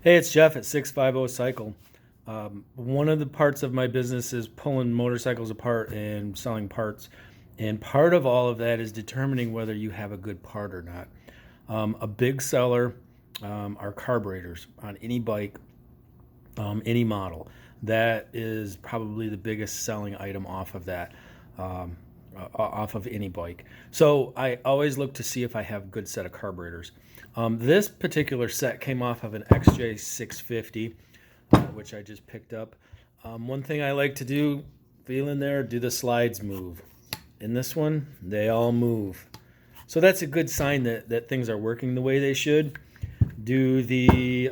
Hey, it's Jeff at 650 Cycle. One of the parts of my business is pulling motorcycles apart and selling parts. And part of all of that is determining whether you have a good part or not. A big seller are carburetors on any bike, any model. That is probably the biggest selling item off of that, off of any bike. So I always look to see if I have a good set of carburetors. This particular set came off of an XJ650, which I just picked up. One thing I like to do, feel in there, do the slides move. In this one, they all move. So that's a good sign that things are working the way they should. Do the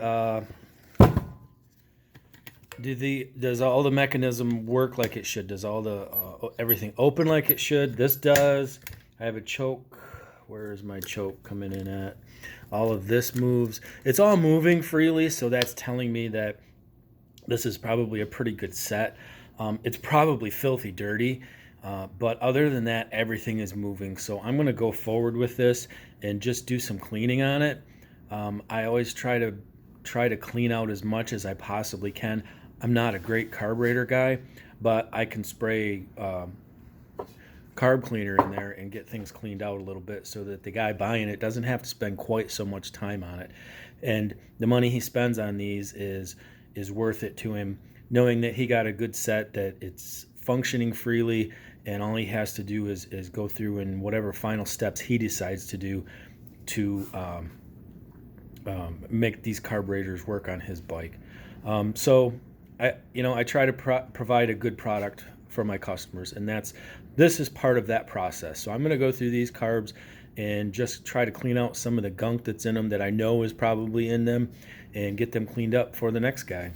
does all the mechanism work like it should? Does all the everything open like it should? This does. I have a choke. Where is my choke coming in at? All of this moves. It's all moving freely, so that's telling me that this is probably a pretty good set. It's probably filthy dirty, but other than that, everything is moving. So I'm going to go forward with this and just do some cleaning on it. I always try to clean out as much as I possibly can. I'm not a great carburetor guy, but I can spray carb cleaner in there and get things cleaned out a little bit so that the guy buying it doesn't have to spend quite so much time on it. And the money he spends on these is worth it to him, knowing that he got a good set, that it's functioning freely, and all he has to do is go through and whatever final steps he decides to do to make these carburetors work on his bike. So I try to provide a good product for my customers, and this is part of that process. So I'm going to go through these carbs and just try to clean out some of the gunk that's in them that I know is probably in them, and get them cleaned up for the next guy.